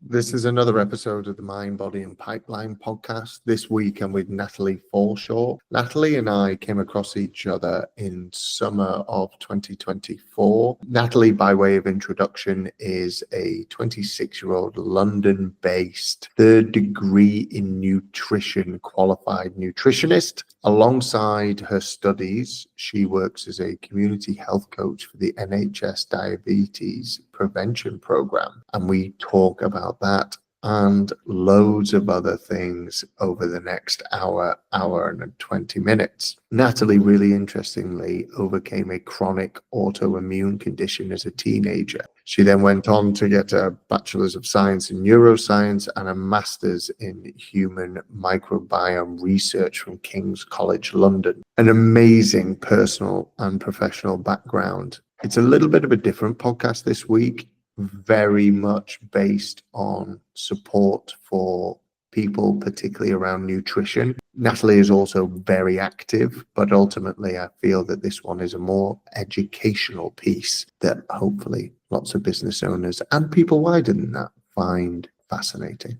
This is another episode of the Mind, Body and Pipeline podcast. This week I'm with Natalie Falshaw. Natalie and I came across each other in summer of 2024. Natalie, by way of introduction, is a 26-year-old London-based third degree in nutrition qualified nutritionist. Alongside her studies, she works as a community health coach for the NHS Diabetes Prevention Program. And we talk about that and loads of other things over the next hour and 20 minutes. Natalie, really interestingly, overcame a chronic autoimmune condition as a teenager. She then went on to get a Bachelor's of Science in Neuroscience and a Master's in Human Microbiome Research from King's College London. An amazing personal and professional background. It's a little bit of a different podcast this week, very much based on support for people, particularly around nutrition. Natalie is also very active, but ultimately I feel that this one is a more educational piece that hopefully lots of business owners and people wider than that find fascinating.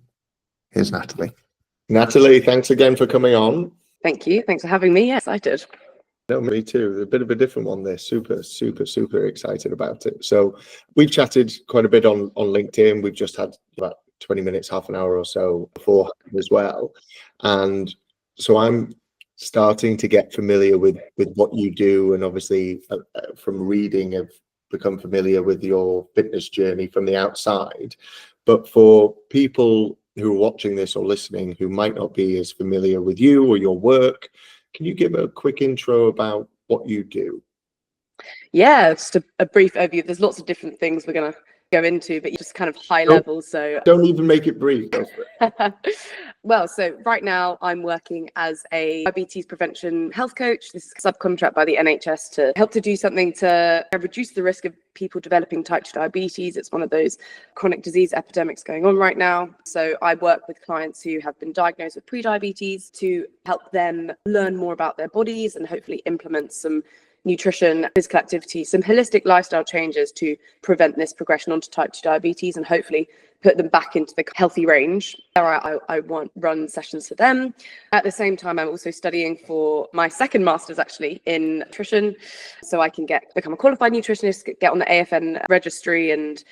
Here's Natalie. Natalie, thanks again for coming on. Thank you. Thanks for having me. Yeah, excited. No, me too. A bit of a different one there. Super excited about it. So we've chatted quite a bit on LinkedIn. We've just had about 20 minutes, half an hour or so beforehand as well. And so I'm starting to get familiar with what you do. And obviously from reading, I've become familiar with your fitness journey from the outside. But for people who are watching this or listening who might not be as familiar with you or your work, can you give a quick intro about what you do? Yeah, just a brief overview. There's lots of different things we're going to go into, but just kind of high level. So don't even make it brief. Well, so right now I'm working as a diabetes prevention health coach. This is subcontract by the NHS to help to do something to reduce the risk of people developing type 2 diabetes. It's one of those chronic disease epidemics going on right now. So I work with clients who have been diagnosed with pre-diabetes to help them learn more about their bodies and hopefully implement some nutrition, physical activity, some holistic lifestyle changes to prevent this progression onto type 2 diabetes and hopefully put them back into the healthy range. I run sessions for them. At the same time, I'm also studying for my second master's actually in nutrition, so I can become a qualified nutritionist, get on the AFN registry and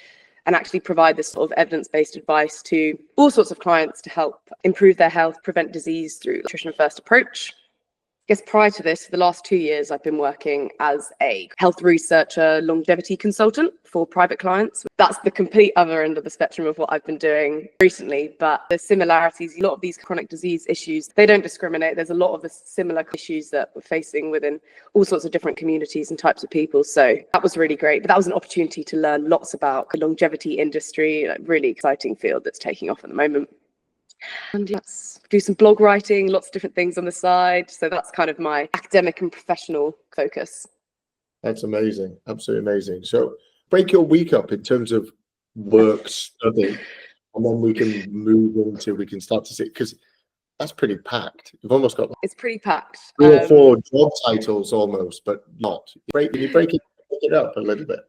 actually provide this sort of evidence-based advice to all sorts of clients to help improve their health, prevent disease through nutrition first approach. I guess prior to this, the last 2 years, I've been working as a health researcher, longevity consultant for private clients. That's the complete other end of the spectrum of what I've been doing recently. But the similarities, a lot of these chronic disease issues, they don't discriminate. There's a lot of the similar issues that we're facing within all sorts of different communities and types of people. So that was really great. But that was an opportunity to learn lots about the longevity industry, a really exciting field that's taking off at the moment. And yes, do some blog writing, lots of different things on the side. So that's kind of my academic and professional focus. That's amazing. Absolutely amazing. So break your week up in terms of work, study, and then we can start to see, because that's pretty packed. You've almost got it's pretty packed. 3 or 4 job titles almost, but not. Can you break it up a little bit?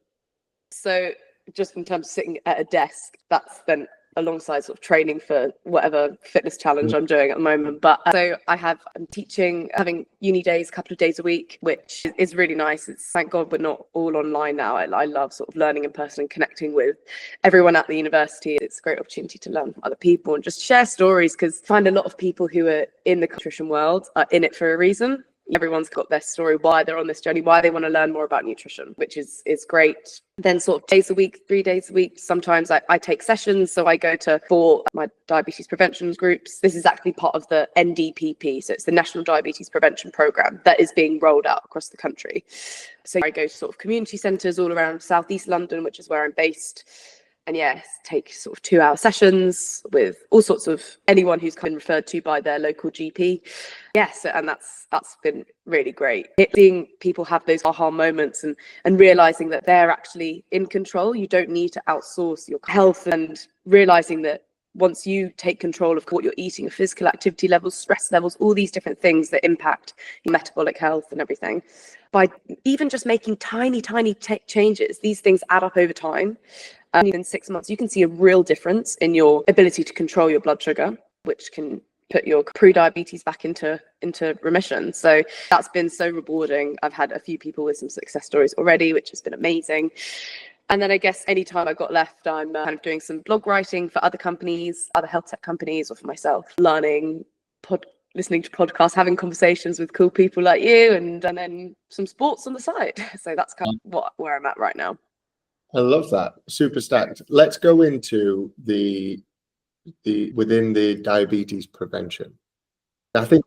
So just in terms of sitting at a desk, that's then alongside sort of training for whatever fitness challenge I'm doing at the moment. But so I'm teaching, having uni days, a couple of days a week, which is really nice. It's thank God we're not all online now. I love sort of learning in person and connecting with everyone at the university. It's a great opportunity to learn from other people and just share stories, because I find a lot of people who are in the nutrition world are in it for a reason. Everyone's got their story, why they're on this journey, why they want to learn more about nutrition, which is great. Then sort of days a week, 3 days a week. Sometimes I take sessions. So I go to 4 my diabetes prevention groups. This is actually part of the NDPP. So it's the National Diabetes Prevention Program that is being rolled out across the country. So I go to sort of community centres all around Southeast London, which is where I'm based. And yes, take sort of 2-hour sessions with all sorts of anyone who's been referred to by their local GP. Yes, and that's been really great. Seeing people have those aha moments and realizing that they're actually in control. You don't need to outsource your health, and realizing that once you take control of what you're eating, physical activity levels, stress levels, all these different things that impact your metabolic health and everything, by even just making tiny changes, these things add up over time. In 6 months, you can see a real difference in your ability to control your blood sugar, which can put your pre-diabetes back into remission. So that's been so rewarding. I've had a few people with some success stories already, which has been amazing. And then I guess anytime I've got left, I'm kind of doing some blog writing for other companies, other health tech companies, or for myself, learning, listening to podcasts, having conversations with cool people like you, and then some sports on the side. So that's kind of where I'm at right now. I love that. Super stacked. Let's go into the within the diabetes prevention. I think,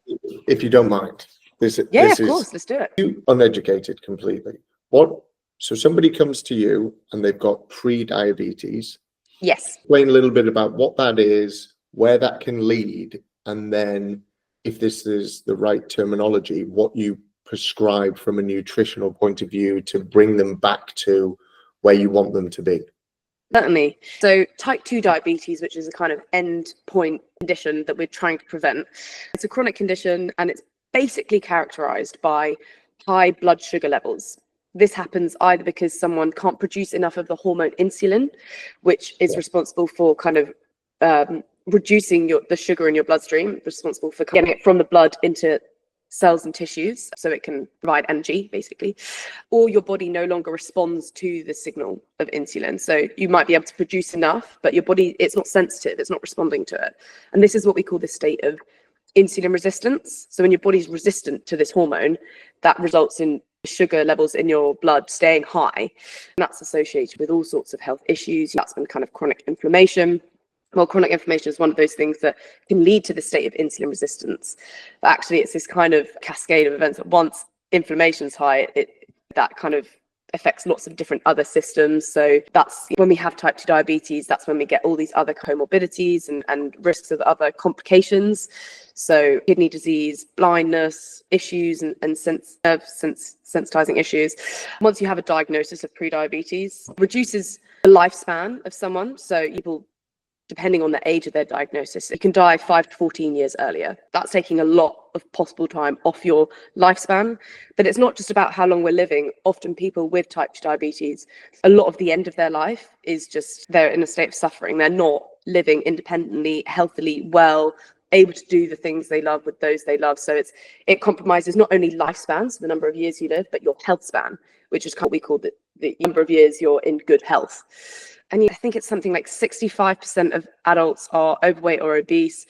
if you don't mind, this Of course, let's do it. You uneducated completely. So somebody comes to you and they've got pre-diabetes. Yes. Explain a little bit about what that is, where that can lead, and then, if this is the right terminology, what you prescribe from a nutritional point of view to bring them back to where you want them to be. Certainly. So type 2 diabetes, which is a kind of end point condition that we're trying to prevent. It's a chronic condition, and it's basically characterized by high blood sugar levels. This happens either because someone can't produce enough of the hormone insulin, which is responsible for kind of reducing the sugar in your bloodstream, responsible for getting it from the blood into cells and tissues so it can provide energy, basically, or your body no longer responds to the signal of insulin. So you might be able to produce enough, but your body, it's not sensitive, it's not responding to it. And this is what we call the state of insulin resistance. So when your body's resistant to this hormone, that results in sugar levels in your blood staying high, and that's associated with all sorts of health issues. That's been kind of chronic inflammation. Well, chronic inflammation is one of those things that can lead to the state of insulin resistance. But actually, it's this kind of cascade of events that once inflammation's high, that kind of affects lots of different other systems. So that's when we have type 2 diabetes, that's when we get all these other comorbidities and risks of other complications. So kidney disease, blindness, issues, and sensitizing issues. Once you have a diagnosis of pre-diabetes, reduces the lifespan of someone. So people, depending on the age of their diagnosis, it can die 5 to 14 years earlier. That's taking a lot of possible time off your lifespan. But it's not just about how long we're living. Often people with type 2 diabetes, a lot of the end of their life is just they're in a state of suffering. They're not living independently, healthily, well, able to do the things they love with those they love. So it compromises not only lifespan, so the number of years you live, but your health span, which is what we call the number of years you're in good health. And I think it's something like 65% of adults are overweight or obese.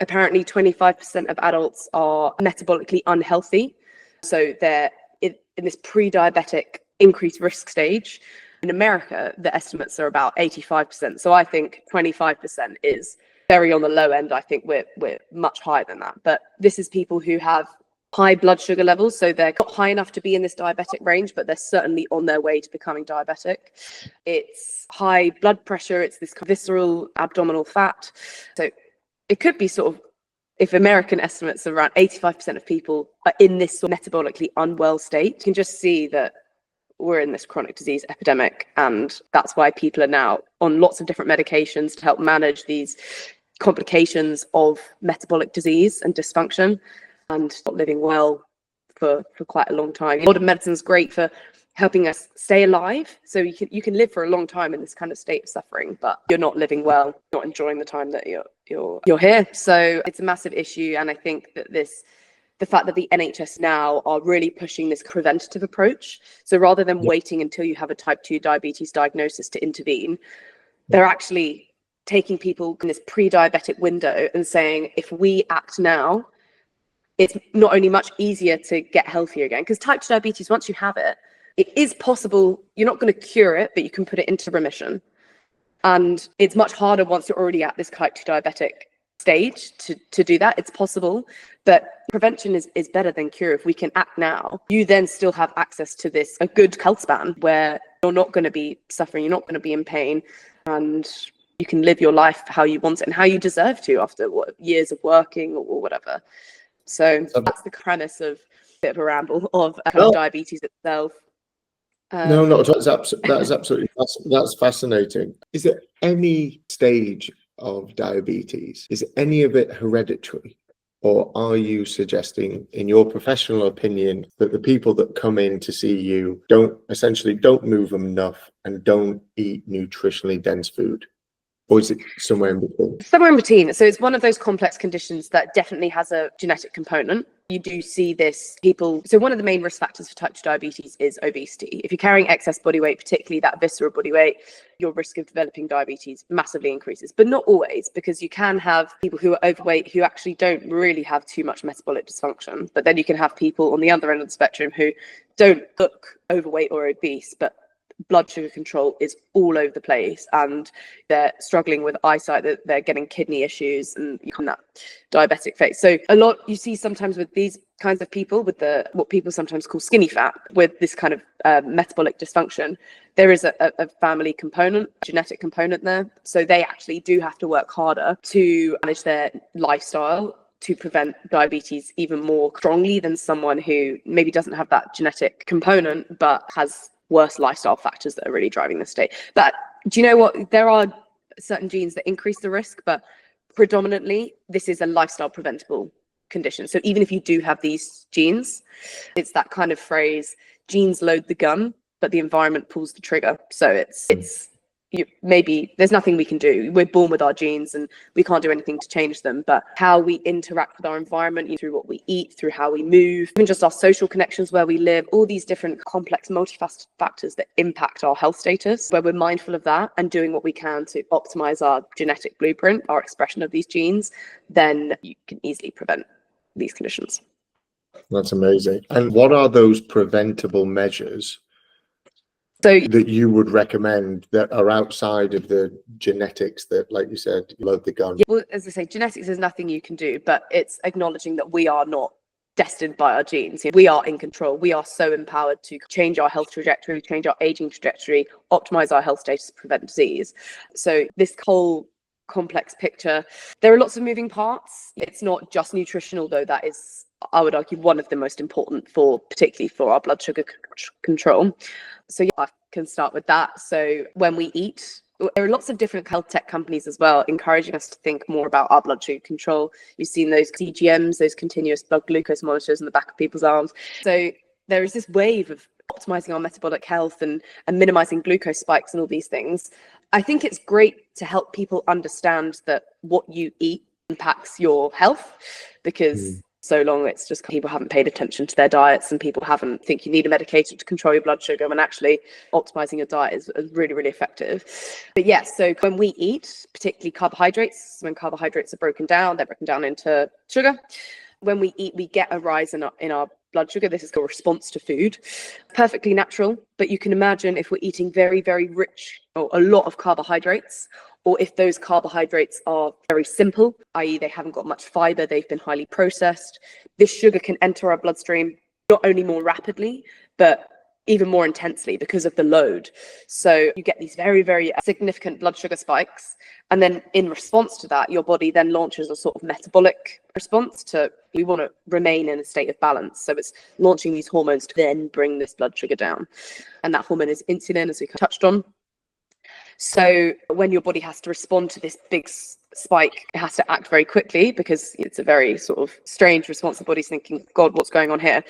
Apparently 25% of adults are metabolically unhealthy. So they're in this pre-diabetic increased risk stage. In America, the estimates are about 85%. So I think 25% is very on the low end. I think we're much higher than that. But this is people who have high blood sugar levels, so they're not high enough to be in this diabetic range, but they're certainly on their way to becoming diabetic. It's high blood pressure, it's this visceral abdominal fat. So it could be sort of, if American estimates are around 85% of people are in this sort of metabolically unwell state, you can just see that we're in this chronic disease epidemic, and that's why people are now on lots of different medications to help manage these complications of metabolic disease and dysfunction, and not living well for quite a long time. Modern medicine is great for helping us stay alive, so you can live for a long time in this kind of state of suffering, but you're not living well, not enjoying the time that you're here. So it's a massive issue, and I think that the fact that the NHS now are really pushing this preventative approach. So rather than waiting until you have a type 2 diabetes diagnosis to intervene, they're actually taking people in this pre-diabetic window and saying, if we act now, it's not only much easier to get healthier again, because type 2 diabetes, once you have it, it is possible. You're not going to cure it, but you can put it into remission. And it's much harder once you're already at this type 2 diabetic stage to do that. It's possible, but prevention is better than cure. If we can act now, you then still have access to a good health span where you're not going to be suffering, you're not going to be in pain, and you can live your life how you want it and how you deserve to after years of working or whatever. So that's the premise of a bit of a ramble of diabetes itself. No, not at all. That's fascinating. Is there any stage of diabetes? Is any of it hereditary? Or are you suggesting, in your professional opinion, that the people that come in to see you don't move enough and don't eat nutritionally dense food? Or is it somewhere in between? Somewhere in between. So it's one of those complex conditions that definitely has a genetic component. You do see this people. So one of the main risk factors for type 2 diabetes is obesity. If you're carrying excess body weight, particularly that visceral body weight, your risk of developing diabetes massively increases. But not always, because you can have people who are overweight who actually don't really have too much metabolic dysfunction. But then you can have people on the other end of the spectrum who don't look overweight or obese, but blood sugar control is all over the place, and they're struggling with eyesight, that they're getting kidney issues, and you come that diabetic phase. So a lot you see sometimes with these kinds of people with the what people sometimes call skinny fat, with this kind of metabolic dysfunction, there is a family component, genetic component there. So they actually do have to work harder to manage their lifestyle to prevent diabetes even more strongly than someone who maybe doesn't have that genetic component but has worse lifestyle factors that are really driving the state. But do you know what? There are certain genes that increase the risk, but predominantly this is a lifestyle preventable condition. So even if you do have these genes, it's that kind of phrase, genes load the gun, but the environment pulls the trigger. So it's maybe there's nothing we can do. We're born with our genes and we can't do anything to change them, but how we interact with our environment through what we eat, through how we move, even just our social connections where we live, all these different complex multifaceted factors that impact our health status, where we're mindful of that and doing what we can to optimize our genetic blueprint, our expression of these genes, then you can easily prevent these conditions. That's amazing. And what are those preventable measures So that you would recommend that are outside of the genetics that, like you said, load the gun? yeah, well, as I say, genetics is nothing you can do, but it's acknowledging that we are not destined by our genes. We are in control. We are so empowered to change our health trajectory, change our aging trajectory, optimize our health status, prevent disease. So this whole complex picture, there are lots of moving parts. It's not just nutritional, though. That is, I would argue, one of the most important particularly for our blood sugar control. So yeah, I can start with that. So when we eat, there are lots of different health tech companies as well encouraging us to think more about our blood sugar control. You've seen those CGMs, those continuous blood glucose monitors in the back of people's arms. So there is this wave of optimizing our metabolic health and minimizing glucose spikes and all these things. I think it's great to help people understand that what you eat impacts your health, because so long it's just people haven't paid attention to their diets and people haven't think you need a medication to control your blood sugar, when actually optimizing your diet is really, really effective. But yes, so when we eat, particularly carbohydrates, when carbohydrates are broken down, they're broken down into sugar. When we eat, we get a rise in our blood sugar. This is a response to food, perfectly natural. But you can imagine if we're eating very, very rich or a lot of carbohydrates, or if those carbohydrates are very simple, i.e. they haven't got much fiber, they've been highly processed, this sugar can enter our bloodstream not only more rapidly, but even more intensely because of the load. So you get these very, very significant blood sugar spikes. And then in response to that, your body then launches a sort of metabolic response to, we want to remain in a state of balance. So it's launching these hormones to then bring this blood sugar down. And that hormone is insulin, as we touched on. So when your body has to respond to this big spike, it has to act very quickly because it's a very sort of strange response. The body's thinking, God, what's going on here?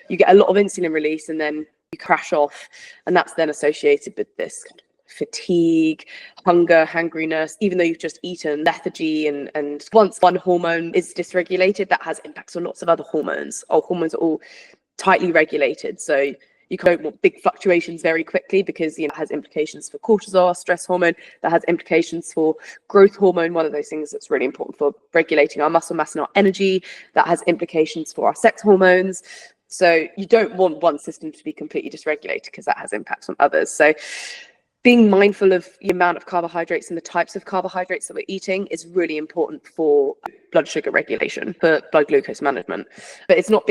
You get a lot of insulin release and then you crash off. And that's then associated with this kind of fatigue, hunger, hangriness, even though you've just eaten lethargy. And once one hormone is dysregulated, that has impacts on lots of other hormones. Our hormones are all tightly regulated. So you don't want big fluctuations very quickly because it has implications for cortisol, stress hormone, that has implications for growth hormone, one of those things that's really important for regulating our muscle mass and our energy, that has implications for our sex hormones. So you don't want one system to be completely dysregulated because that has impacts on others. So being mindful of the amount of carbohydrates and the types of carbohydrates that we're eating is really important for blood sugar regulation, for blood glucose management. But it's not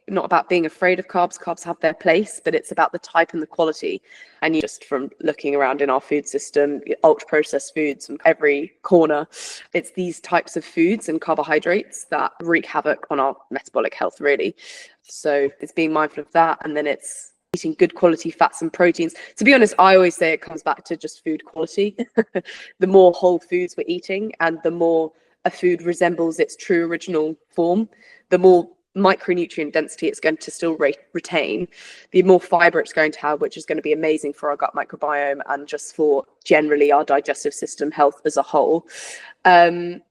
about being afraid of carbs. Carbs have their place, but it's about the type and the quality. And just from looking around in our food system, ultra processed foods from every corner, it's these types of foods and carbohydrates that wreak havoc on our metabolic health, really. So it's being mindful of that. And then it's eating good quality fats and proteins. To be honest, I always say it comes back to just food quality. The more whole foods we're eating and the more a food resembles its true original form, the more micronutrient density it's going to still retain, the more fiber it's going to have, which is going to be amazing for our gut microbiome and just for generally our digestive system health as a whole. The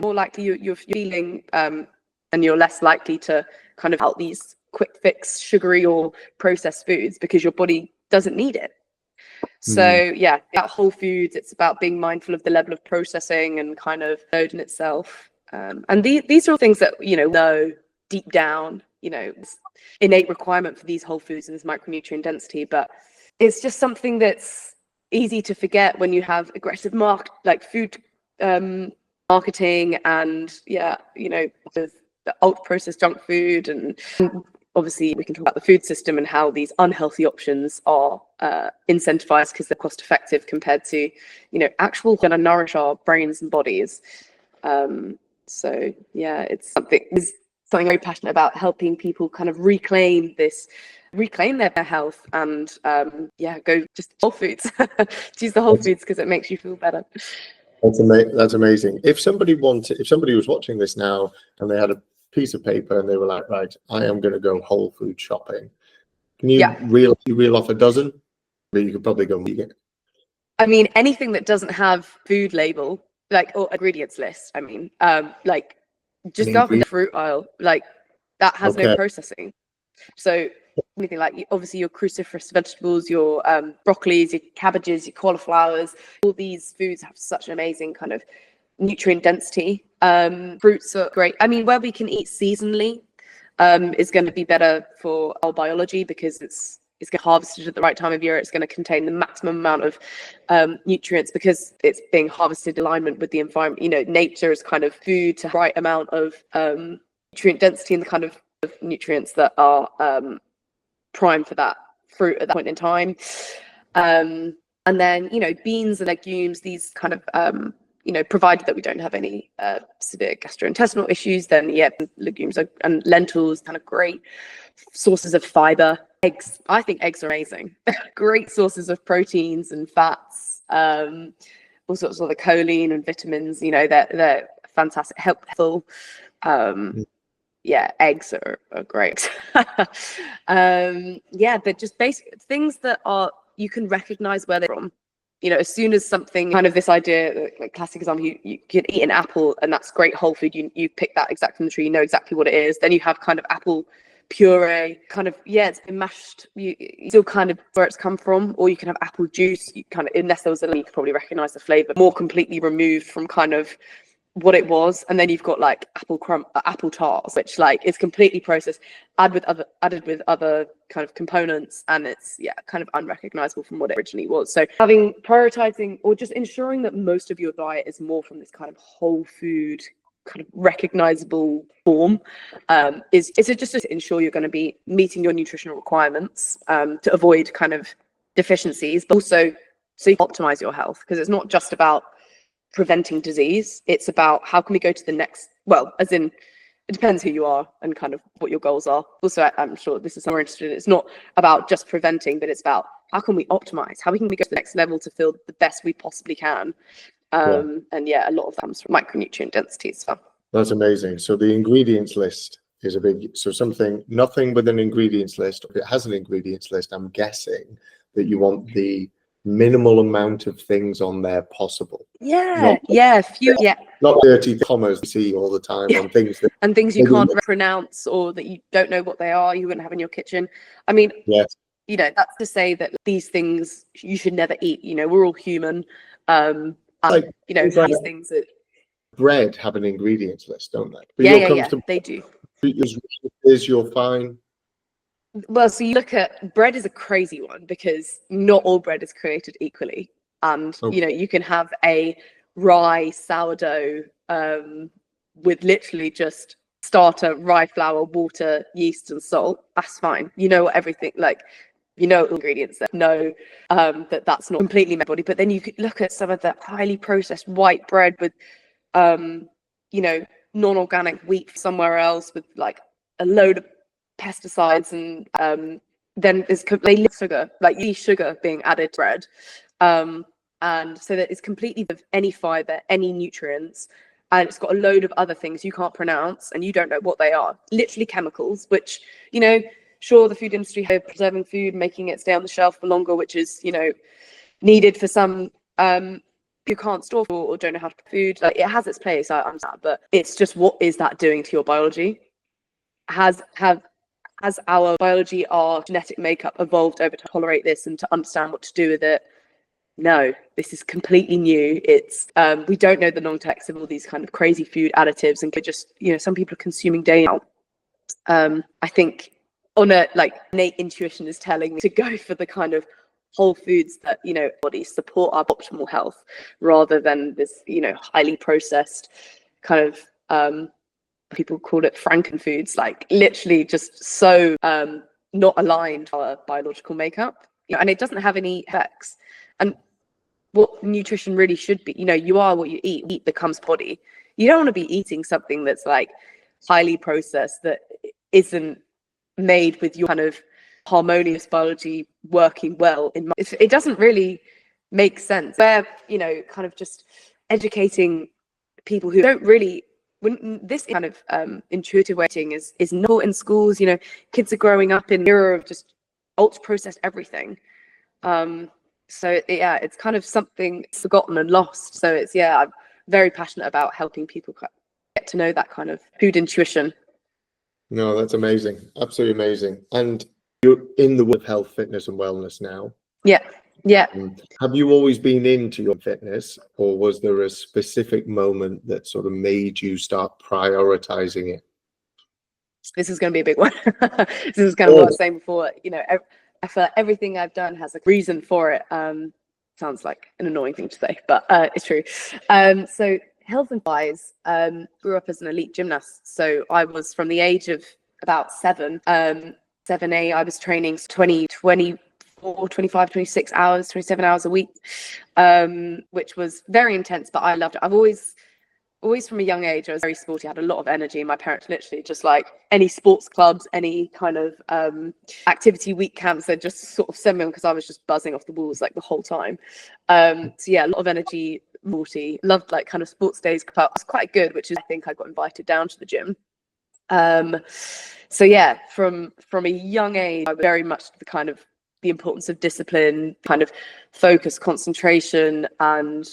more likely you're feeling, and you're less likely to kind of out these quick fix sugary or processed foods because your body doesn't need it. So about whole foods, it's about being mindful of the level of processing and kind of load in itself. And these are all things that, know deep down, it's innate requirement for these whole foods and this micronutrient density, but it's just something that's easy to forget when you have aggressive food marketing and the ultra processed junk food, and obviously we can talk about the food system and how these unhealthy options are incentivized because they're cost effective compared to actual going to nourish our brains and bodies. It's something I'm very passionate about, helping people kind of reclaim their health and go just whole foods. Choose the whole foods because it makes you feel better. That's amazing. If somebody was watching this now and they had a piece of paper and they were like, right, I am going to go whole food shopping, can you reel off a dozen? But you could probably go vegan. I mean, anything that doesn't have food label, or ingredients list. I mean, just go up in the fruit aisle, that has no processing. So anything obviously your cruciferous vegetables, your broccolis, your cabbages, your cauliflowers, all these foods have such an amazing kind of nutrient density. Fruits are great. I mean, where we can eat seasonally is going to be better for our biology because it's getting harvested at the right time of year. It's going to contain the maximum amount of nutrients because it's being harvested in alignment with the environment. Nature is kind of food to the right amount of nutrient density and the kind of nutrients that are prime for that fruit at that point in time. And then, beans and legumes, these kind of, provided that we don't have any severe gastrointestinal issues, then legumes and lentils kind of great sources of fiber. Eggs, I think eggs are amazing. Great sources of proteins and fats, all sorts of the choline and vitamins. They're fantastic, helpful. Eggs are great. They're just basic things that you can recognize where they're from. As soon as something, kind of this idea, like classic example, you can eat an apple and that's great whole food. You pick that exactly from the tree, you know exactly what it is. Then you have kind of apple puree, kind of, it's been mashed. You still kind of where it's come from, or you can have apple juice. You kind of, unless there was you could probably recognize the flavor, more completely removed from kind of what it was. And then you've got apple tarts, which is completely processed, added with other kind of components, and it's kind of unrecognizable from what it originally was. So prioritizing or just ensuring that most of your diet is more from this kind of whole food kind of recognizable form is just to ensure you're going to be meeting your nutritional requirements to avoid kind of deficiencies, but also so you can optimize your health, because it's not just about preventing disease. It's about how can we go to the next, as in it depends who you are and kind of what your goals are. Also, I'm sure this is something we're interested in. It's not about just preventing, but it's about how can we optimize, how we can go to the next level to feel the best we possibly can. And a lot of that comes from micronutrient density as well. That's amazing. So the ingredients list is nothing with an ingredients list. If it has an ingredients list, I'm guessing that you want the minimal amount of things on there possible. Not 30 commas you see all the time on things and things you can't pronounce or that you don't know what they are, you wouldn't have in your kitchen. I mean, that's to say that these things you should never eat. We're all human. These things that bread have an ingredients list, don't they? But they do. You're fine. Well, so you look at bread is a crazy one because not all bread is created equally. And, you can have a rye sourdough with literally just starter, rye flour, water, yeast, and salt. That's fine. Everything, ingredients that know that's not completely my body. But then you could look at some of the highly processed white bread with, non-organic wheat somewhere else with a load of pesticides, and then there's completely sugar being added to bread, and so that it's completely of any fiber, any nutrients, and it's got a load of other things you can't pronounce and you don't know what they are. Literally chemicals, which, you know, sure, the food industry has preserving food, making it stay on the shelf for longer, which is, you know, needed for some who can't store or don't know how to cook food. Like, it has its place, I understand, but it's just, what is that doing to your biology? Has our biology, our genetic makeup evolved over to tolerate this and to understand what to do with it? No, this is completely new. It's we don't know the long effects of all these kind of crazy food additives, and just, you know, some people are consuming daily now. I think on a like innate intuition is telling me to go for the kind of whole foods that, you know, body support our optimal health, rather than this, you know, highly processed kind of people call it frankenfoods, like literally just so not aligned to our biological makeup, you know, and it doesn't have any effects. And what nutrition really should be, you know, you are what you eat. Eat becomes body. You don't want to be eating something that's like highly processed, that isn't made with your kind of harmonious biology working well. It doesn't really make sense. Where, you know, kind of just educating people who don't really, when this kind of intuitive way of eating is not in schools. You know, kids are growing up in an era of just ultra processed everything. So yeah, it's kind of something forgotten and lost. So it's, yeah, I'm very passionate about helping people get to know that kind of food intuition. No, that's amazing. Absolutely amazing. And you're in the world of health, fitness and wellness now. Yeah. Have you always been into your fitness, or was there a specific moment that sort of made you start prioritizing it? This is going to be a big one. This is kind of what I was saying before. You know, I feel like everything I've done has a reason for it. Sounds like an annoying thing to say, but it's true. So health and wise, grew up as an elite gymnast. So I was, from the age of about 7, 7A, I was training 24, 25, 26 hours, 27 hours a week, which was very intense, but I loved it. I've always from a young age, I was very sporty, I had a lot of energy. My parents literally just, like, any sports clubs, any kind of activity week camps, they'd just sort of send me on, because I was just buzzing off the walls like the whole time. So yeah, a lot of energy, sporty, loved like kind of sports days. I was quite good, which is, I think I got invited down to the gym. So yeah, from a young age, I was very much the importance of discipline, kind of focus, concentration, and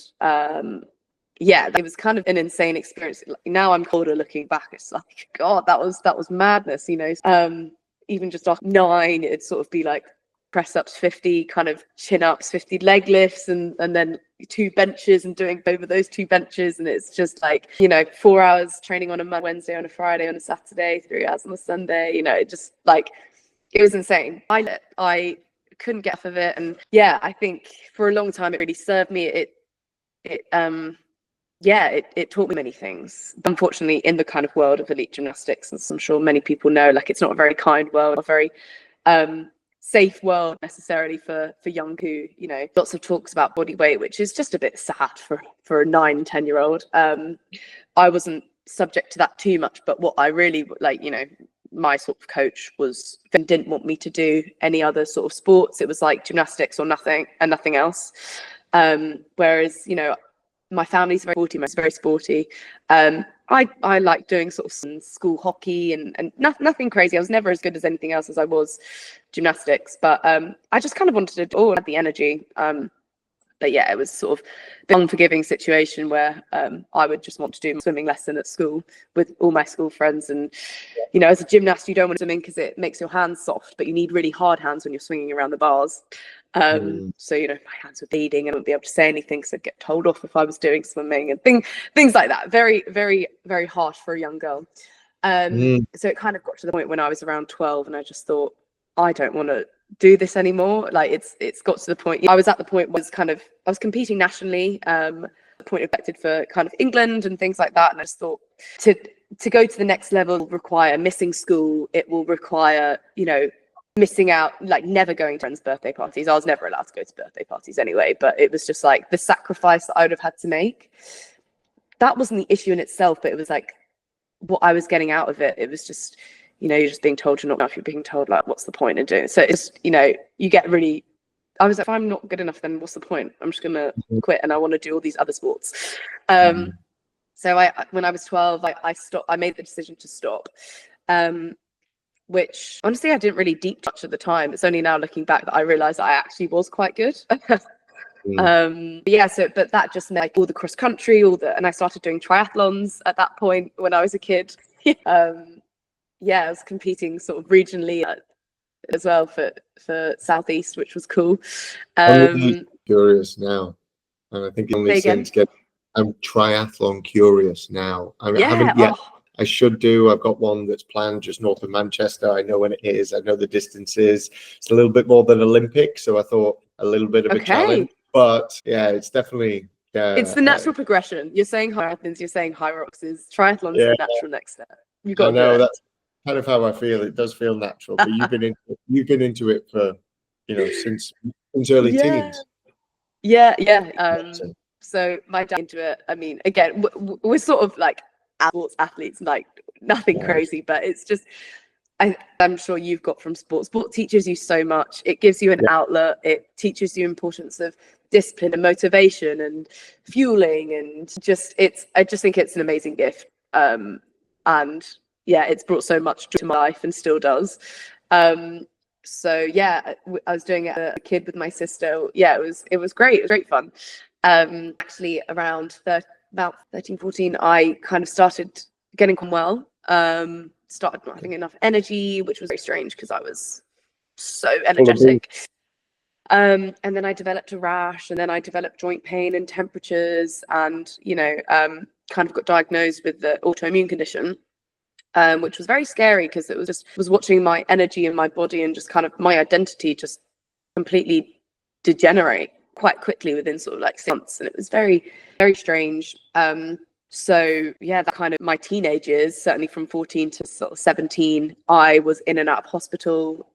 yeah, it was kind of an insane experience. Now I'm older, looking back, it's like, God, that was madness, you know. Even just after 9, it'd sort of be like press ups 50, kind of chin ups 50, leg lifts, and then 2 benches, and doing over those 2 benches. And it's just like, you know, 4 hours training on a Wednesday, on a Friday, on a Saturday, 3 hours on a Sunday, you know, it just, like, it was insane. I couldn't get off of it. And yeah, I think for a long time it really served me. It taught me many things. Unfortunately, in the kind of world of elite gymnastics, as I'm sure many people know, like, it's not a very kind world, a very safe world necessarily for young who, you know, lots of talks about body weight, which is just a bit sad for a 9-10-year-old. I wasn't subject to that too much, but what I really, like, you know, my sort of coach didn't want me to do any other sort of sports. It was like gymnastics or nothing, and nothing else. Whereas, you know, my family's very sporty. I like doing sort of school hockey and nothing crazy. I was never as good as anything else as I was gymnastics, but I just kind of wanted to had the energy. But yeah, it was sort of the unforgiving situation where I would just want to do my swimming lesson at school with all my school friends. And, you know, as a gymnast, you don't want to swim because it makes your hands soft, but you need really hard hands when you're swinging around the bars. So, you know, my hands were bleeding and I wouldn't be able to say anything, so I'd get told off if I was doing swimming and things like that. Very, very, very harsh for a young girl. So it kind of got to the point when I was around 12 and I just thought, I don't want to do this anymore. Like, it's got to the point, I was at the point where I was competing nationally, the point affected for kind of England and things like that. And I just thought, to go to the next level will require missing school. It will require, you know, missing out, like never going to friends' birthday parties. I was never allowed to go to birthday parties anyway, but it was just like the sacrifice that I would have had to make. That wasn't the issue in itself, but it was like what I was getting out of it. It was just, you know, you're just being told you're not enough. You're being told, like, what's the point in doing it? So it's, you know, you get really, I was like, if I'm not good enough, then what's the point? I'm just going to quit and I want to do all these other sports. So when I was 12, I stopped. I made the decision to stop, which honestly I didn't really deep touch at the time. It's only now looking back that I realized I actually was quite good. But yeah, but that just meant like all the cross country, and I started doing triathlons at that point when I was a kid. Yeah, I was competing sort of regionally as well for Southeast, which was cool. I'm really curious now, and I think the only thing to get. I'm triathlon curious now. I haven't yet. I should do. I've got one that's planned just north of Manchester. I know when it is. I know the distances. It's a little bit more than Olympic, so I thought a little bit of a challenge. But yeah, it's definitely. It's the natural progression. You're saying high marathons. You're saying high rocks. Triathlon's the natural next step. You got. I know that's kind of how I feel. It does feel natural, but you've been into it for, since early teens. Yeah. So my dad into it. I mean, again, we're sort of like sports athletes, like nothing crazy, but it's just. I'm sure you've got from sport. Sport teaches you so much. It gives you an outlet. It teaches you importance of discipline and motivation and fueling, and I just think it's an amazing gift. And yeah, it's brought so much joy to my life and still does. So yeah, I was doing it as a kid with my sister. Yeah, it was great. It was great fun. Actually, around about 13, 14, I kind of started getting on well. Started not having enough energy, which was very strange because I was so energetic. And then I developed a rash, and then I developed joint pain and temperatures, and kind of got diagnosed with the autoimmune condition, which was very scary because it was watching my energy in my body and just kind of my identity just completely degenerate quite quickly within sort of like 6 months, and it was very, very strange. So yeah, that kind of my teenage years, certainly from 14 to sort of 17, I was in and out of hospital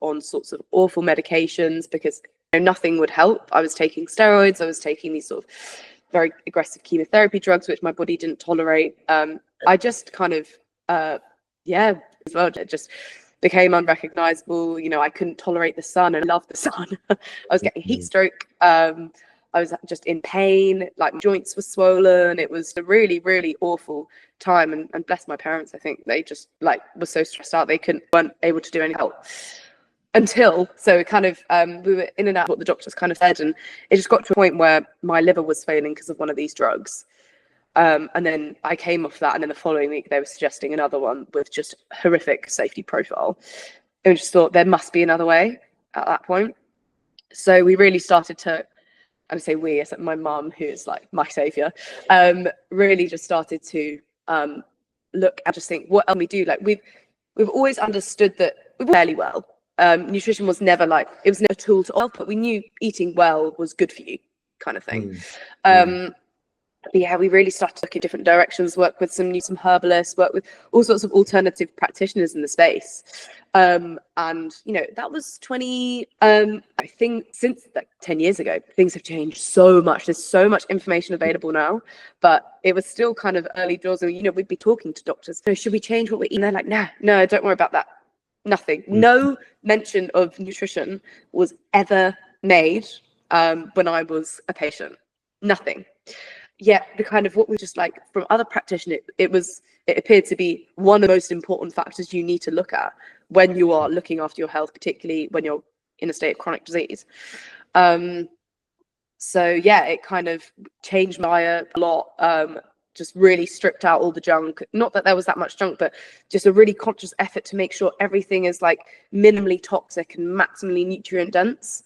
on sorts of awful medications because nothing would help. I was taking steroids. I was taking these sort of very aggressive chemotherapy drugs, which my body didn't tolerate. I just kind of, as well, it just became unrecognizable. I couldn't tolerate the sun, and I loved the sun. I was getting heat stroke. I was just in pain, like my joints were swollen. It was a really, really awful time. And bless my parents, I think they just like were so stressed out they weren't able to do any help until. So it kind of we were in and out of what the doctors kind of said, and it just got to a point where my liver was failing because of one of these drugs. And then I came off that, and then the following week they were suggesting another one with just horrific safety profile. And we just thought there must be another way at that point. So we really started to. I say we, as my mum, who is like my savior, really just started to look and just think, what else can we do? Like we've always understood that fairly well. Nutrition was never it was never a tool to help, but we knew eating well was good for you, kind of thing. But yeah, we really started to look at different directions, work with some herbalists, work with all sorts of alternative practitioners in the space. And that was 20 I think since 10 years ago. Things have changed so much. There's so much information available now, but it was still kind of early doors, and we'd be talking to doctors, should we change what we eat? And they're like, no, don't worry about that. Nothing. No mention of nutrition was ever made when I was a patient. Nothing. Yeah, the kind of what was just like from other practitioners, it appeared to be one of the most important factors you need to look at when you are looking after your health, particularly when you're in a state of chronic disease. So yeah, it kind of changed my diet a lot. Just really stripped out all the junk. Not that there was that much junk, but just a really conscious effort to make sure everything is like minimally toxic and maximally nutrient dense.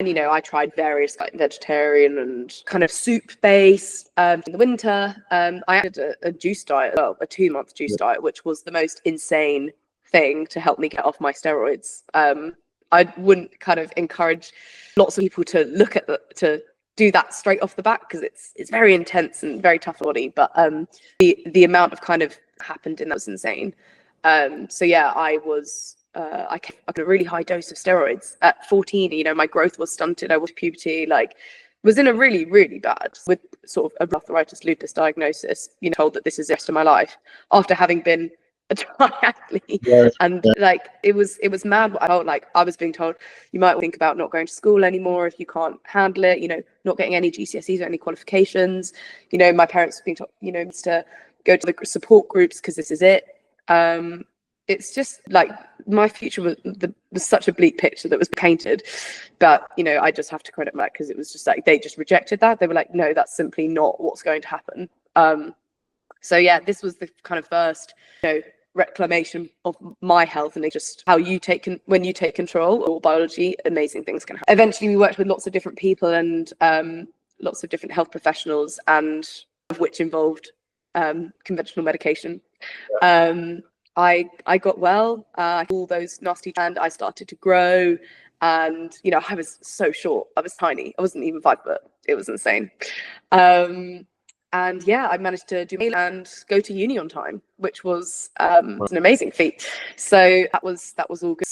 And I tried various like vegetarian and kind of soup based in the winter. I added a juice diet, well, a 2-month juice diet, which was the most insane thing to help me get off my steroids. I wouldn't kind of encourage lots of people to look at to do that straight off the bat because it's very intense and very tough on the body. But the amount of kind of happened in that was insane. So yeah, I got a really high dose of steroids at 14. My growth was stunted. I was puberty, was in a really, really bad with sort of arthritis lupus diagnosis, told that this is the rest of my life after having been a triathlete. Yeah. And like it was mad. I felt like I was being told you might think about not going to school anymore if you can't handle it, you know, not getting any GCSEs or any qualifications. You know, my parents were being told, you know, to go to the support groups because this is it. It's just like my future was such a bleak picture that was painted, but you know, I just have to credit that because it was just like they just rejected that. They were like, no, that's simply not what's going to happen. So yeah, this was the kind of first, you know, reclamation of my health, and just how you when you take control of biology, amazing things can happen. Eventually, we worked with lots of different people and lots of different health professionals, and of which involved conventional medication. I got well. All those nasty, and I started to grow. And you know, I was so short. I was tiny. I wasn't even 5 foot. It was insane. And yeah, I managed to do and go to uni on time, which was an amazing feat. So that was all good.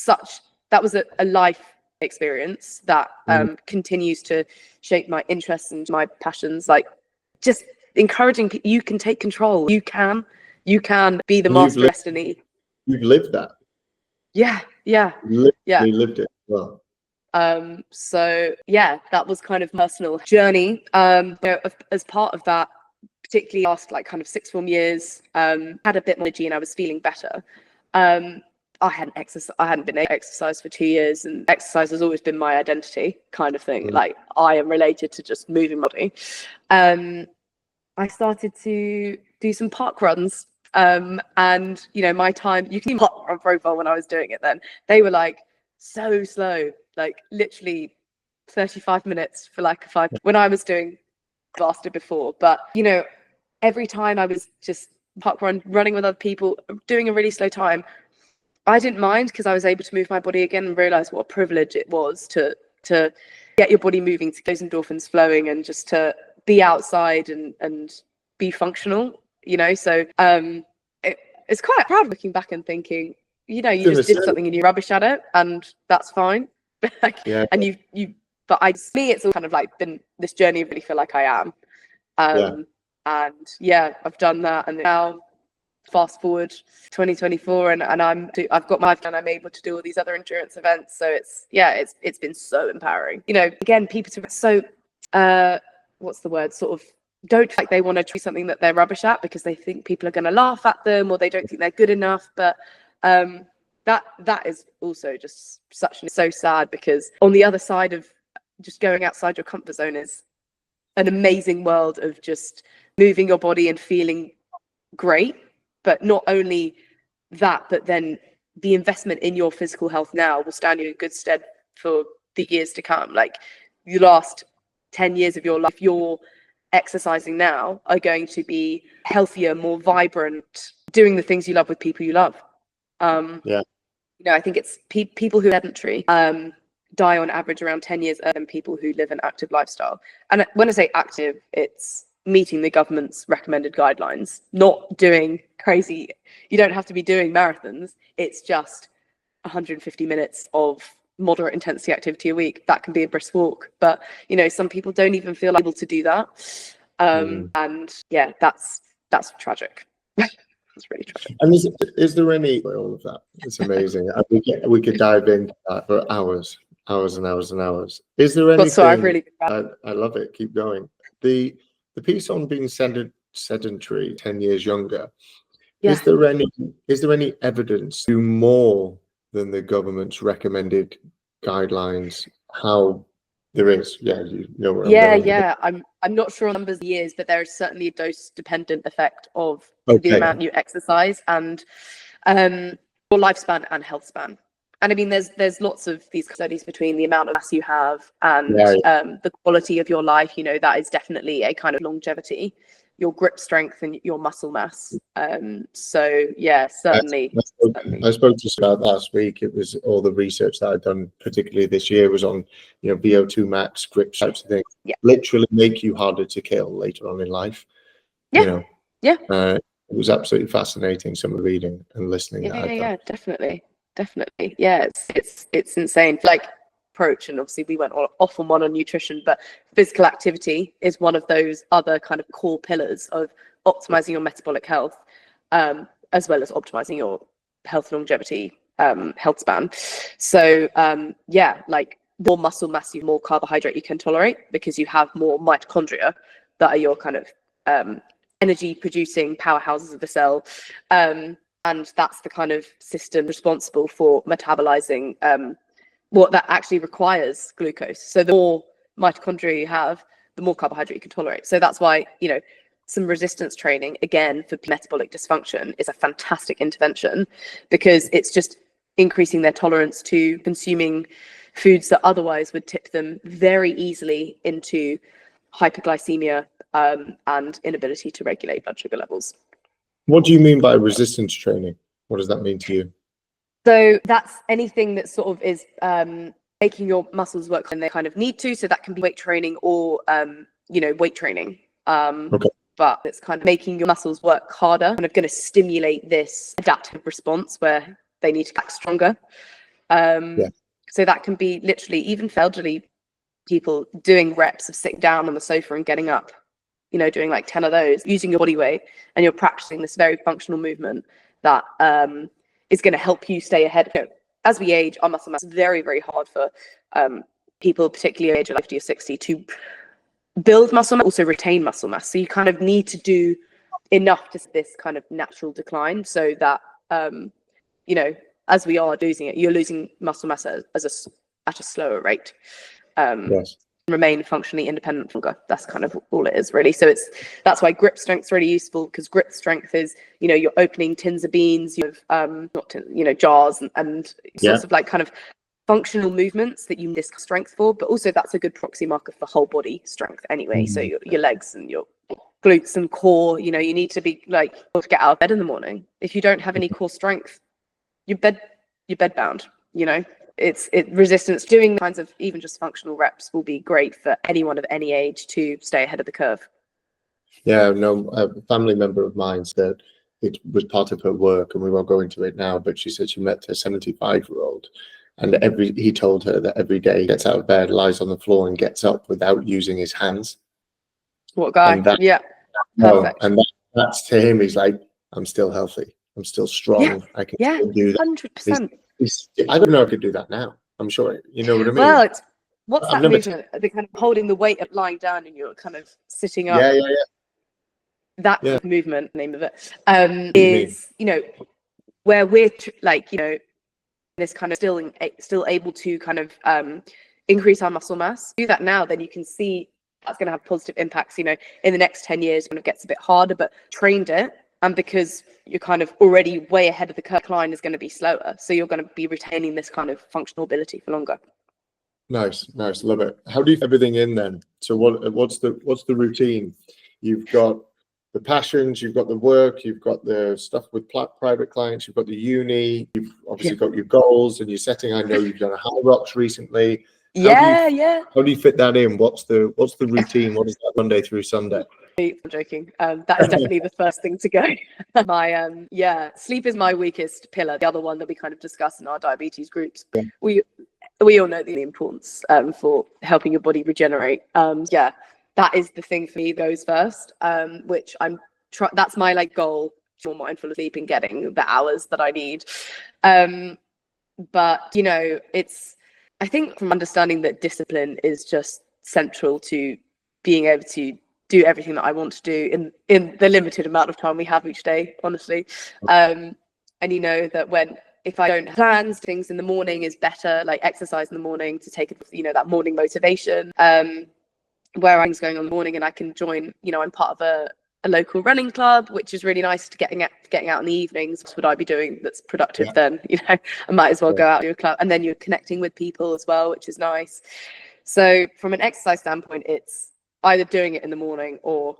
That was a life experience that continues to shape my interests and my passions. Like just encouraging people, you can take control. You can be the master of destiny. You've lived that. Yeah. Literally lived it well. So yeah, that was kind of personal journey. You know, as part of that, particularly last like kind of 6th form years, had a bit more energy and I was feeling better. I hadn't been able to exercise for 2 years, and exercise has always been my identity kind of thing. Like I am related to just moving my body. I started to do some park runs. And you know, my time, you can see my park run profile when I was doing it then. They were like so slow, like literally 35 minutes for like a 5 when I was doing faster before. But you know, every time I was just running with other people, doing a really slow time, I didn't mind because I was able to move my body again and realize what a privilege it was to get your body moving, to get those endorphins flowing, and just to be outside and be functional, you know. So it's quite proud looking back and thinking, you know, you just did something and you're rubbish at it, and that's fine. Like, yeah. And but me, it's all kind of like been this journey. I really feel like I am. And yeah, I've done that, and now fast forward 2024, and I've got my, and I'm able to do all these other endurance events. So it's been so empowering. You know, again, people what's the word? Sort of don't like they want to do something that they're rubbish at because they think people are going to laugh at them, or they don't think they're good enough. But that is also just so sad, because on the other side of just going outside your comfort zone is an amazing world of just moving your body and feeling great. But not only that, but then the investment in your physical health now will stand you in good stead for the years to come. Like the last 10 years of your life, you're exercising now, are going to be healthier, more vibrant, doing the things you love with people you love. You know, I think it's people who are sedentary die on average around 10 years earlier than people who live an active lifestyle. And when I say active, it's meeting the government's recommended guidelines, not doing crazy. You don't have to be doing marathons. It's just 150 minutes of moderate intensity activity a week. That can be a brisk walk. But, you know, some people don't even feel able to do that. And yeah, that's tragic. It's really tragic. And is there any all of that? It's amazing. We could dive into that for hours and hours and hours. Is there anything? So I've really I love it. Keep going. The piece on being sedentary 10 years younger. Yeah. Is there any evidence to more than the government's recommended guidelines? How there is? Yeah, you know where I'm going. Yeah. I'm not sure on numbers of years, but there is certainly a dose-dependent effect of the amount you exercise and your lifespan and health span. And I mean, there's lots of these studies between the amount of mass you have and the quality of your life. You know, that is definitely a kind of longevity, your grip strength and your muscle mass. So yeah, certainly. I spoke to about last week. It was all the research that I'd done, particularly this year, was on, you know, VO2 max, grip types of things. Yeah. Literally make you harder to kill later on in life. Yeah. You know. Yeah. It was absolutely fascinating, some of the reading and listening. Yeah, definitely. Yeah, it's insane. Like approach, and obviously we went off on one on nutrition, but physical activity is one of those other kind of core pillars of optimizing your metabolic health. And as well as optimizing your health and longevity health span. So yeah, like more muscle mass, you more carbohydrate you can tolerate because you have more mitochondria that are your kind of energy producing powerhouses of the cell. And that's the kind of system responsible for metabolizing what that actually requires glucose. So the more mitochondria you have, the more carbohydrate you can tolerate. So that's why, you know, some resistance training, again, for metabolic dysfunction is a fantastic intervention because it's just increasing their tolerance to consuming foods that otherwise would tip them very easily into hyperglycemia and inability to regulate blood sugar levels. What do you mean by resistance training? What does that mean to you? So that's anything that sort of is making your muscles work when they kind of need to. So that can be weight training or, you know, weight training. Okay. But it's kind of making your muscles work harder, kind of going to stimulate this adaptive response where they need to get stronger. So that can be literally even for elderly people doing reps of sitting down on the sofa and getting up, you know, doing like 10 of those, using your body weight, and you're practicing this very functional movement that is going to help you stay ahead. You know, as we age, our muscle mass is very, very hard for people, particularly age of 50 or 60, to build muscle mass, also retain muscle mass. So you kind of need to do enough to this kind of natural decline so that, you know, as we are losing it, you're losing muscle mass at a slower rate. Yes. Remain functionally independent for longer. That's kind of all it is, really. So that's why grip strength is really useful, because grip strength is, you know, you're opening tins of beans, you have jars and sorts of like kind of functional movements that you need this strength for, but also that's a good proxy marker for whole body strength anyway. So your legs and your glutes and core, you know, you need to be like able to get out of bed in the morning. If you don't have any core strength, you're bed bound, you know. Resistance, doing kinds of even just functional reps will be great for anyone of any age to stay ahead of the curve. Yeah, no, a family member of mine said it was part of her work, and we won't go into it now, but she said she met her 75-year-old, and he told her that every day he gets out of bed, lies on the floor, and gets up without using his hands. What guy? Yeah, perfect. And that's to him. He's like, I'm still healthy. I'm still strong. I can still do that. 100%. I don't know if I could do that now. I'm sure, you know what I mean? Well, what's that movement? The kind of holding the weight of lying down and you're kind of sitting up. Yeah. That movement, name of it, is, you know, where we're like, you know, this kind of still able to kind of increase our muscle mass. Do that now, then you can see that's going to have positive impacts, you know, in the next 10 years when it gets a bit harder, but trained it. And because you're kind of already way ahead of the curve, decline is going to be slower. So you're going to be retaining this kind of functional ability for longer. Nice. Love it. How do you fit everything in then? So what's the routine? You've got the passions, you've got the work, you've got the stuff with private clients, you've got the uni, you've obviously got your goals and your setting. I know you've done a High Rocks recently. How do you fit that in? What's the routine? What is that Monday through Sunday? I'm joking. That is definitely the first thing to go. My sleep is my weakest pillar. The other one that we kind of discuss in our diabetes groups. Yeah. We all know the importance for helping your body regenerate. That is the thing for me goes first. Which that's my like goal. More mindful of sleep and getting the hours that I need. But you know, I think from understanding that discipline is just central to being able to do everything that I want to do in the limited amount of time we have each day, honestly. And you know that if I don't have plans, things in the morning is better, like exercise in the morning to take, you know, that morning motivation, where I'm going on in the morning, and I can join, you know, I'm part of a local running club, which is really nice to getting out in the evenings. What would I be doing that's productive then? You know, I might as well go out to a club, and then you're connecting with people as well, which is nice. So from an exercise standpoint, it's either doing it in the morning or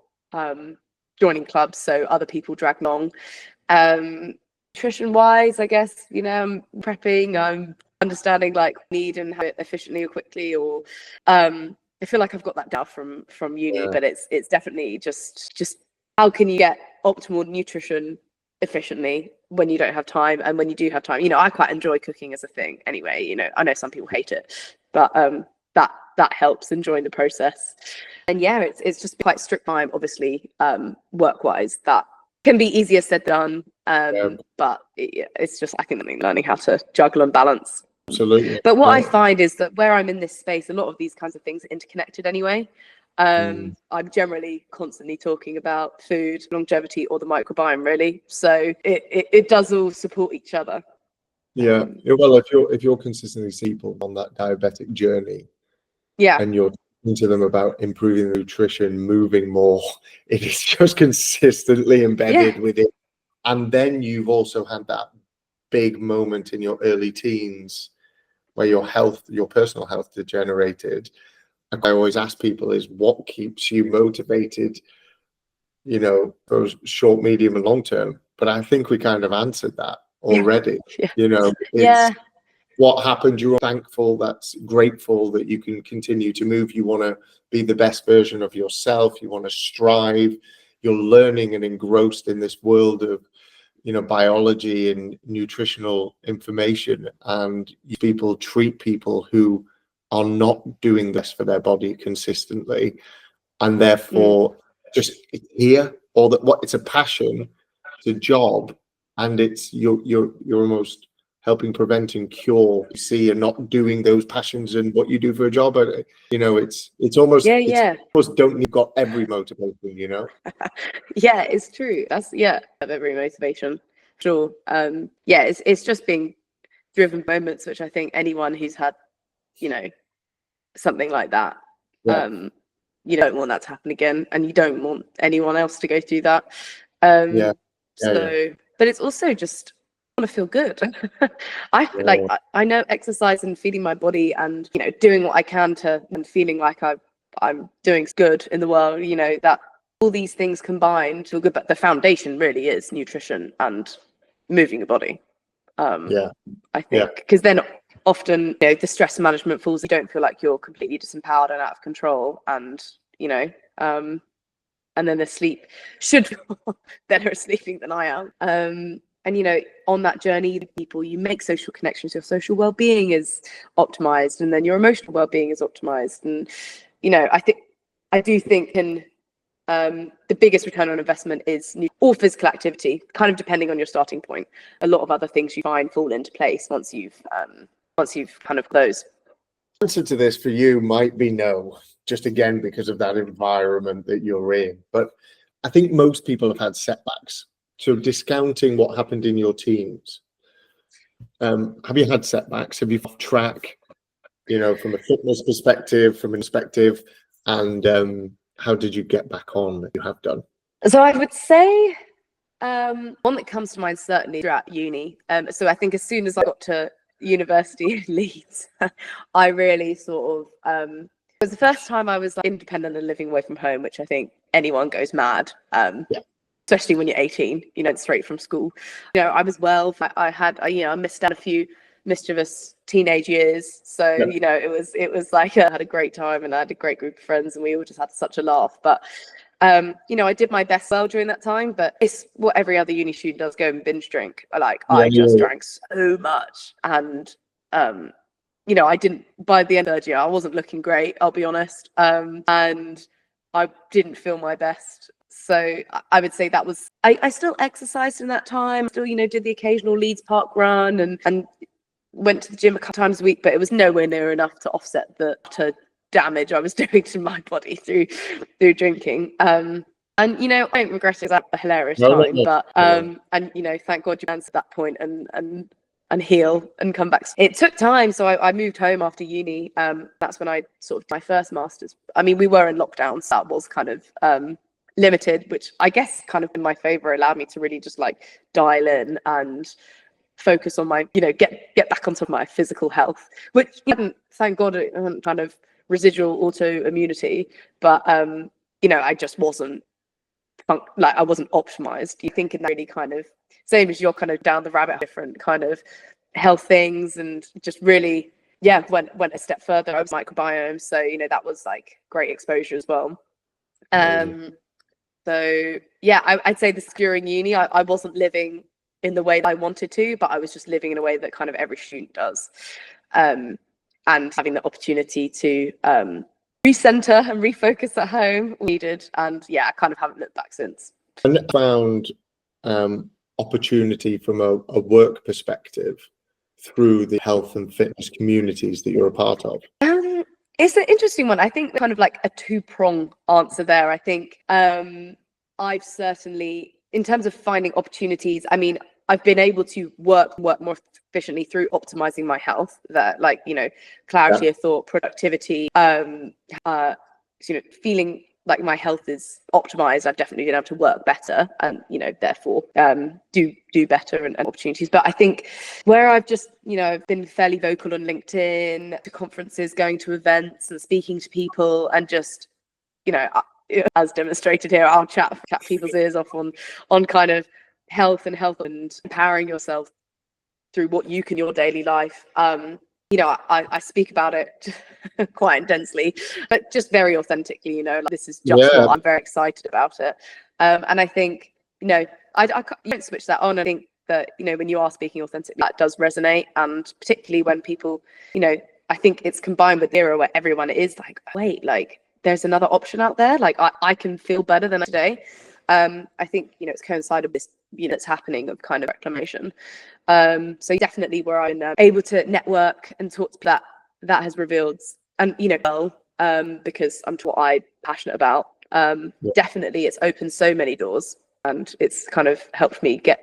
joining clubs so other people drag along. Nutrition wise, I guess, you know, I'm prepping, I'm understanding like need and how it efficiently or quickly, or I feel like I've got that down from uni, but it's definitely just how can you get optimal nutrition efficiently when you don't have time, and when you do have time, you know, I quite enjoy cooking as a thing anyway, you know, I know some people hate it, but that helps enjoying the process. And it's just quite strict time, obviously, work wise, that can be easier said than done. But it's just, I think, learning how to juggle and balance. Absolutely. But what I find is that where I'm in this space, a lot of these kinds of things are interconnected anyway. I'm generally constantly talking about food, longevity, or the microbiome, really. So it does all support each other. Yeah. Well, if you're consistently seeing people on that diabetic journey, and you're talking to them about improving nutrition, moving more, it is just consistently embedded with it. And then you've also had that big moment in your early teens where your personal health degenerated. And I always ask people is what keeps you motivated, for short, medium, and long term. But I think we kind of answered that already. It's what happened. You're thankful, that's grateful that you can continue to move. You want to be the best version of yourself. You want to strive. You're learning and engrossed in this world of biology and nutritional information, and people treat people who are not doing this for their body consistently, and therefore just here, or that what it's a passion, it's a job, and it's you're almost helping prevent and cure. You see, you're not doing those passions and what you do for a job, but it's almost it's almost don't you've got every motivation. It's true. That's every motivation, sure. It's just being driven moments, which I think anyone who's had something like that, you don't want that to happen again, and you don't want anyone else to go through that. But it's also just want to feel good. I know exercise and feeding my body and doing what I can and feeling like I'm doing good in the world, that all these things combined feel good, but the foundation really is nutrition and moving your body. I think because then often the stress management falls, you don't feel like you're completely disempowered and out of control, and and then the sleep should feel better sleeping than I am. And on that journey, the people you make social connections, your social well-being is optimized, and then your emotional well-being is optimized. And I do think the biggest return on investment is all physical activity, kind of depending on your starting point. A lot of other things you find fall into place once you've kind of those. The answer to this for you might be no, just again because of that environment that you're in. But I think most people have had setbacks. So discounting what happened in your teens, have you had setbacks? Have you off track, from a fitness perspective, and how did you get back on? You have done. So I would say one that comes to mind certainly throughout uni. So I think as soon as I got to university in Leeds, I really sort of it was the first time I was independent and living away from home, which I think anyone goes mad. Especially when you're 18, straight from school. I was I missed out a few mischievous teenage years. So, it was like I had a great time and I had a great group of friends and we all just had such a laugh. But, I did my best during that time, but it's what every other uni student does, go and binge drink. I just drank so much. And, I didn't, by the end of the year, I wasn't looking great, I'll be honest. And I didn't feel my best. So I would say that was, I still exercised in that time, still, did the occasional Leeds Park run and went to the gym a couple times a week, but it was nowhere near enough to offset the damage I was doing to my body through drinking. And I don't regret it. It was a hilarious time, but and thank God you answered that point and heal and come back. It took time, so I moved home after uni. That's when I sort of did my first master's. I mean, we were in lockdown, so that was kind of limited, which I guess kind of in my favor, allowed me to really just dial in and focus on my get back onto my physical health, which thank God it hadn't kind of residual autoimmunity, but I just wasn't I wasn't optimized. You think in that really kind of same as you're kind of down the rabbit, different kind of health things, and just really went a step further. I was microbiome, so that was great exposure as well. So I'd say this during uni, I wasn't living in the way that I wanted to, but I was just living in a way that kind of every student does, and having the opportunity to recenter and refocus at home needed. And I kind of haven't looked back since. And found opportunity from a work perspective through the health and fitness communities that you're a part of? It's an interesting one. I think kind of like a two-prong answer there. I think I've certainly, in terms of finding opportunities, I mean, I've been able to work more efficiently through optimizing my health, that like, clarity of thought, productivity, feeling like my health is optimized. I've definitely been able to work better and, therefore do better and opportunities. But I think where I've just, been fairly vocal on LinkedIn, to conferences, going to events and speaking to people, and just, as demonstrated here, I'll chat people's ears off on kind of health and empowering yourself through what you can in your daily life. I speak about it quite intensely, but just very authentically, like, this is just what I'm very excited about it. And I think, I don't switch that on. I think that, when you are speaking authentically, that does resonate. And particularly when people, I think it's combined with the era where everyone is like, wait, like there's another option out there. Like I can feel better than today. I think, it's coincided with this, it's happening of kind of reclamation. So definitely where I'm able to network and talk to that has revealed, and, because I'm what I'm passionate about, definitely it's opened so many doors, and it's kind of helped me get,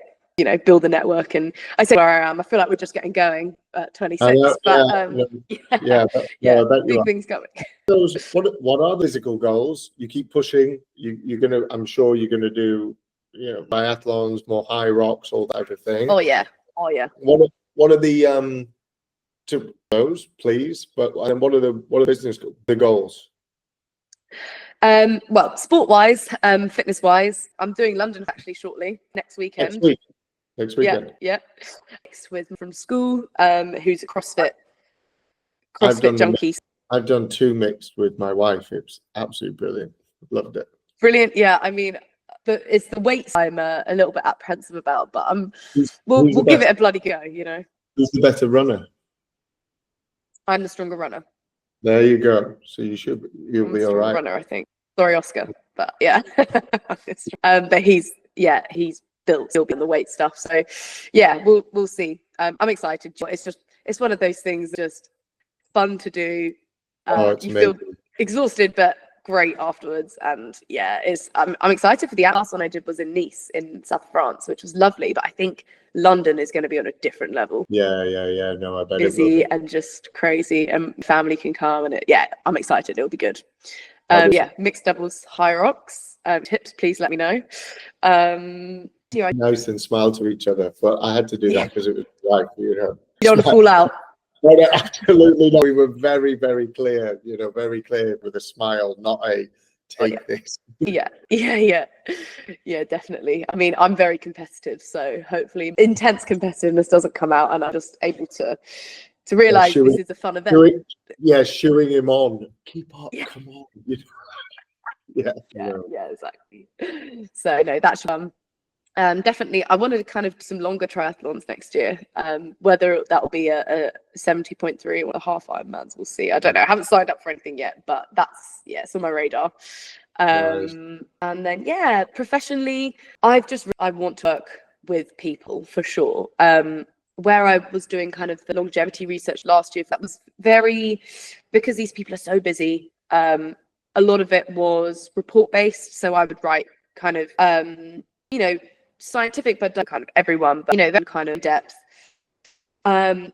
build the network. And I say where I am, I feel like we're just getting going at 26, but big things coming. What are physical goals? You keep pushing. I'm sure you're gonna do, biathlons, more high rocks, all that type of thing. Oh yeah. What are the to those, please? But what are the goals? Well, sport-wise, fitness-wise, I'm doing London actually shortly, next weekend. Next weekend. Yeah. With from school, who's a CrossFit junkie. I've done 2 mixed with my wife. It's absolutely brilliant. Loved it. Brilliant. Yeah, I mean, but it's the weights I'm a little bit apprehensive about, but we'll give it a bloody go. Who's the better runner? I'm the stronger runner. There you go. So you'll be all right. Runner, I think. Sorry, Oscar, but yeah. But he's built still be on the weight stuff. So yeah, we'll see. I'm excited. It's one of those things just fun to do. You feel exhausted, but great afterwards. And yeah, I'm excited for the last one I did was in Nice in South France, which was lovely. But I think London is going to be on a different level. Yeah. No, I bet busy and just crazy, and family can come, and I'm excited. It'll be good. Mixed doubles, high rocks. Tips, please let me know. Nice and smile to each other, but I had to do that because it was like, you don't want to fall out. No, absolutely not. We were very, very clear, very clear with a smile, not a take this. Yeah, definitely. I mean, I'm very competitive, so hopefully intense competitiveness doesn't come out, and I'm just able to realize this is a fun event. Shooing him on. Keep up, come on. Yeah, exactly. So no, that's fun. Definitely, I wanted kind of some longer triathlons next year. Whether that will be a 70.3 or a half Ironmans, we'll see. I don't know. I haven't signed up for anything yet, but it's on my radar. Nice. And then professionally, I want to work with people for sure. Where I was doing kind of the longevity research last year, that was because these people are so busy. A lot of it was report based, so I would write kind of scientific, but kind of everyone, but that kind of depth.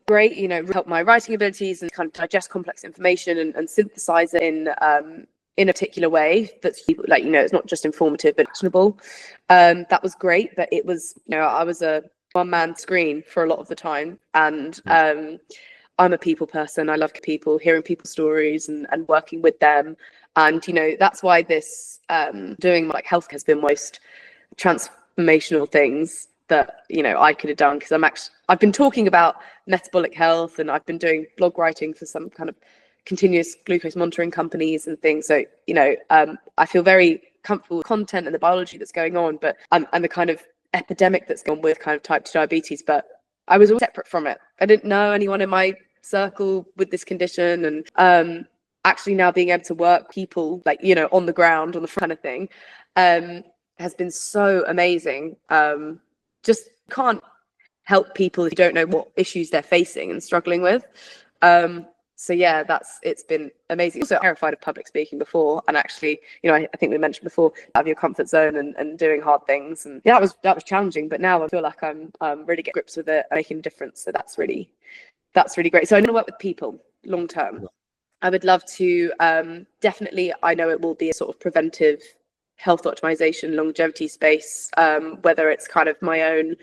Great, help my writing abilities and kind of digest complex information and synthesize it in a particular way that's like, it's not just informative but actionable. That was great, but it was, I was a one-man screen for a lot of the time, and I'm a people person. I love people, hearing people's stories and working with them, and that's why this doing like health has been most transformational things that I could have done, because I've been talking about metabolic health, and I've been doing blog writing for some kind of continuous glucose monitoring companies and things. So I feel very comfortable with content and the biology that's going on, but and the kind of epidemic that's gone with kind of type 2 diabetes, but I was all separate from it. I didn't know anyone in my circle with this condition, and actually now being able to work people like on the ground on the front kind of thing has been so amazing just can't help people if you don't know what issues they're facing and struggling with. So yeah, it's been amazing. Also terrified of public speaking before, and actually, I think we mentioned before, out of your comfort zone and doing hard things, and yeah, that was challenging. But now I feel like I'm really getting grips with it, making a difference. So that's really great. So I want to work with people long term. I would love to definitely. I know it will be a sort of preventive health optimization, longevity space, whether it's kind of my own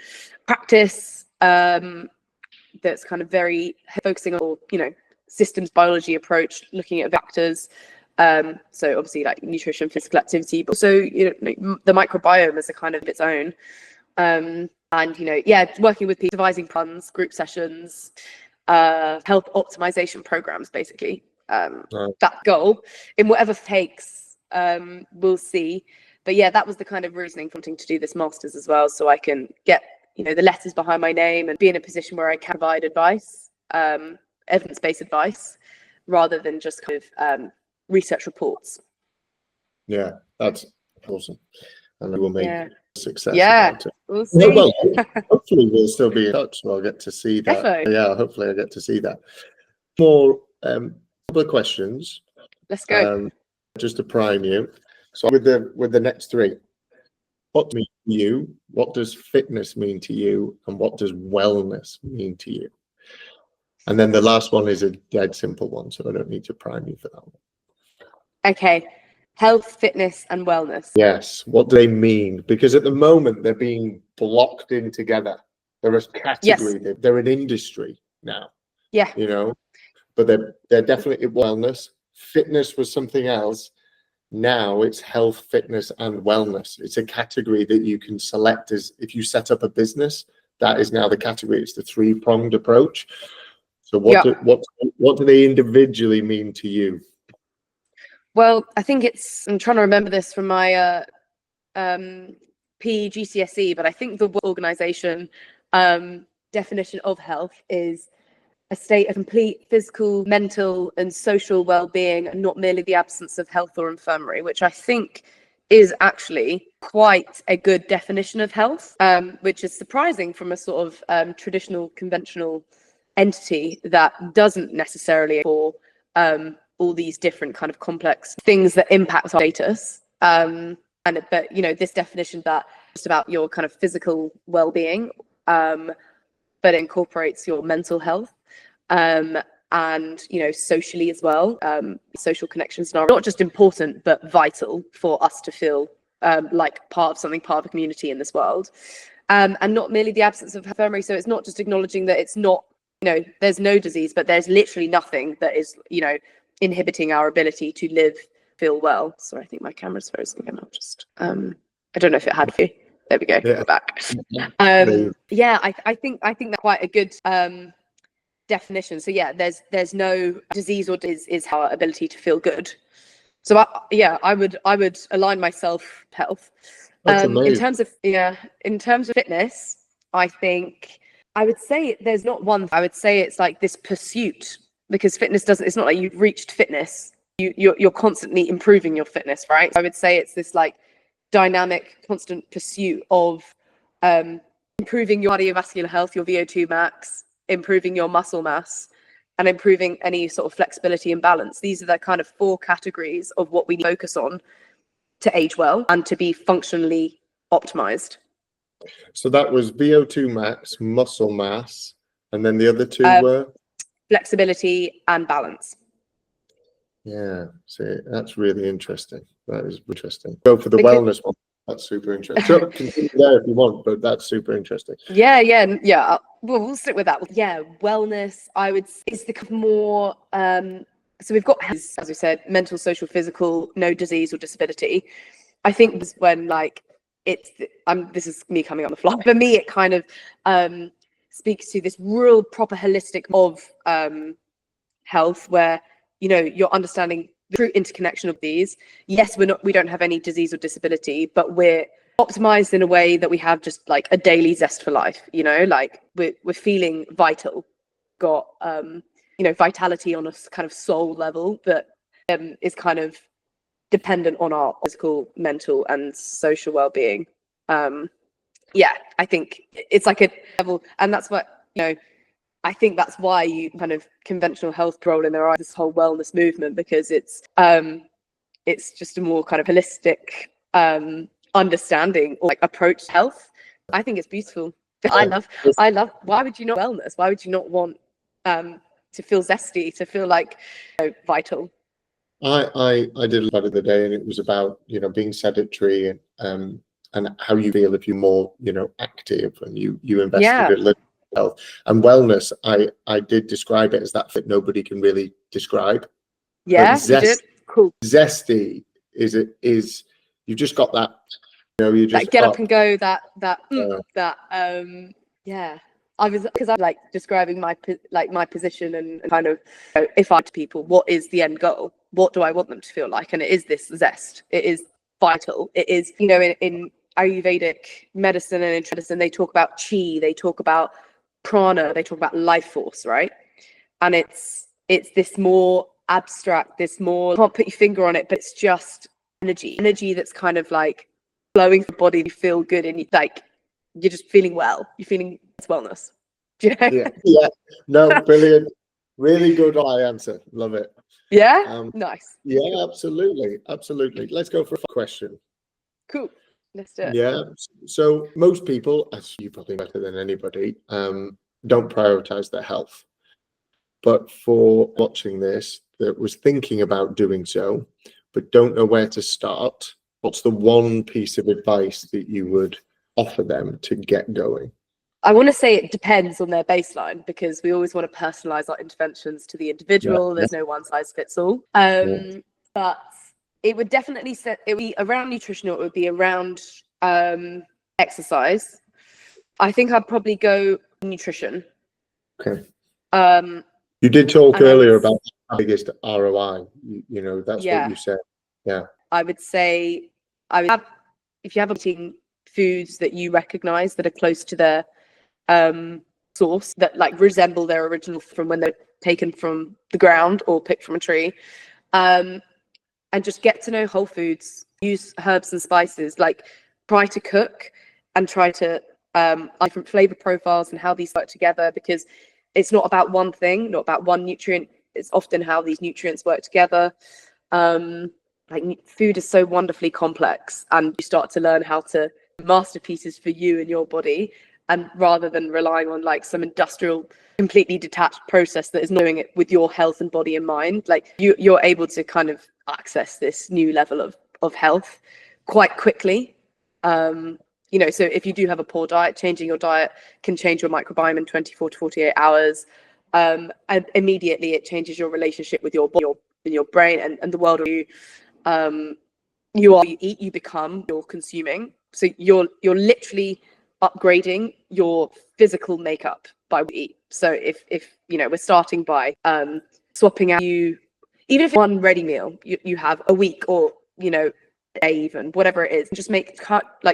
practice that's kind of very focusing on, systems biology approach, looking at factors. So obviously like nutrition, physical activity, but also, the microbiome is a kind of its own. And, working with people, devising plans, group sessions, health optimization programs, basically. That goal in whatever it takes, we'll see. But yeah, that was the kind of reasoning for wanting to do this master's as well, so I can get, the letters behind my name and be in a position where I can provide advice, evidence-based advice, rather than just kind of research reports. Yeah, that's awesome. And we'll make success. Yeah, about it. We'll see. Well, hopefully we'll still be in touch, so I'll get to see that. Definitely. Yeah, hopefully I get to see that. More couple of questions. Let's go. Just to prime you. So with the next three, what means to you? What does fitness mean to you? And what does wellness mean to you? And then the last one is a dead simple one, so I don't need to prime you for that one. Okay. Health, fitness, and wellness. Yes. What do they mean? Because at the moment they're being blocked in together. They're a category. Yes. They're an industry now. Yeah. But they're definitely wellness. Fitness was something else. Now it's health, fitness, and wellness. It's a category that you can select as if you set up a business. That is now the category. It's the three-pronged approach. So what do they individually mean to you? Well, I think I'm trying to remember this from my PE GCSE, but I think the organization definition of health is a state of complete physical, mental, and social well-being, and not merely the absence of health or infirmary, which I think is actually quite a good definition of health, which is surprising from a sort of traditional, conventional entity that doesn't necessarily for all these different kind of complex things that impact our status. But this definition that just about your kind of physical well-being, but it incorporates your mental health. And socially as well, social connections are not just important but vital for us to feel like part of something, part of a community in this world, and not merely the absence of infirmary. So it's not just acknowledging that it's not, there's no disease, but there's literally nothing that is inhibiting our ability to live, feel well. Sorry, I think my camera's frozen again. I'll just I don't know if it had for you. There we go. Yeah. We're back. I think that's quite a good definition. So yeah, there's no disease or is our ability to feel good. So I would align myself health. In terms of fitness, I think I would say there's not one. I would say it's like this pursuit, because fitness it's not like you've reached fitness. You're constantly improving your fitness, right? I would say it's this like dynamic, constant pursuit of improving your cardiovascular health, your VO2 max, improving your muscle mass, and improving any sort of flexibility and balance. These are the kind of 4 categories of what we need to focus on to age well and to be functionally optimized. So that was VO2 max, muscle mass, and then the other 2 were? Flexibility and balance. Yeah, see, that's really interesting. That is interesting. Go for the wellness one. That's super interesting. So continue there if you want, but that's super interesting. Yeah. Well, we'll stick with that. Yeah, wellness, I would say, is the more. So we've got, as we said, mental, social, physical, no disease or disability. I think this when this is me coming on the fly. For me, it kind of speaks to this real proper holistic of health, where you're understanding the true interconnection of these. Yes, we don't have any disease or disability, but we're optimized in a way that we have just like a daily zest for life. Like we're feeling vital, got vitality on a kind of soul level that is kind of dependent on our physical, mental, and social well-being. yeah, I think it's like a level, and that's what, I think that's why you kind of conventional health role in there are this whole wellness movement, because it's just a more kind of holistic understanding or like approach to health. I think it's beautiful. I love why would you not wellness? Why would you not want to feel zesty, to feel like vital? I did a lot of the day, and it was about being sedentary and how you feel if you're more active, and you invested a little health and wellness. I did describe it as that nobody can really describe. Yeah, you did. Cool. Zesty is you've just got that. You just that get up and go. Yeah. Because I'm like describing my position and kind of, if I to people, what is the end goal? What do I want them to feel like? And it is this zest. It is vital. It is, in Ayurvedic medicine and in medicine, they talk about chi, they talk about prana, they talk about life force, right? And it's this more abstract, this more, can't put your finger on it, but it's just energy that's kind of like flowing through the body. You feel good, and you're just feeling well. You're feeling it's wellness. Do you know? Yeah. No, brilliant. Really good answer. Love it. Yeah. Nice. Yeah, absolutely. Let's go for a question. Cool. Let's do it. Yeah. So most people, as you probably better than anybody, don't prioritize their health. But for watching this, that was thinking about doing so, but don't know where to start, what's the one piece of advice that you would offer them to get going? I want to say it depends on their baseline, because we always want to personalize our interventions to the individual. There's no one size fits all. But it would definitely it would be around nutrition, or it would be around exercise. I think I'd probably go nutrition. Okay. You did talk earlier about the biggest ROI. That's what you said. Yeah. I would say if you have eating foods that you recognize that are close to their source, that like resemble their original from when they're taken from the ground or picked from a tree, and just get to know whole foods, use herbs and spices, like try to cook and try to different flavor profiles and how these work together, because it's not about one thing, not about one nutrient. It's often how these nutrients work together. Like food is so wonderfully complex, and you start to learn how to masterpieces for you and your body, and rather than relying on like some industrial completely detached process that is doing it with your health and body in mind, like you're able to kind of access this new level of health quite quickly. So if you do have a poor diet, changing your diet can change your microbiome in 24 to 48 hours, and immediately it changes your relationship with your body, your brain, and the world. You eat, you become, you're consuming. So you're literally upgrading your physical makeup by what you eat. So if we're starting by swapping out, even if one ready meal you have a week, or day, even whatever it is, just make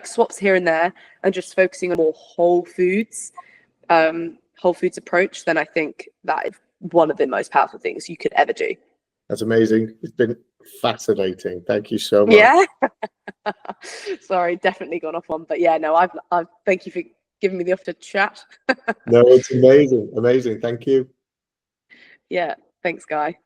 swaps here and there, and just focusing on more whole foods approach, then I think that is one of the most powerful things you could ever do. That's amazing. It's been fascinating. Thank you so much. Yeah. Sorry, definitely gone off on, but yeah, no, I've thank you for giving me the opportunity to chat. No, it's amazing. Thank you. Yeah, thanks, Guy.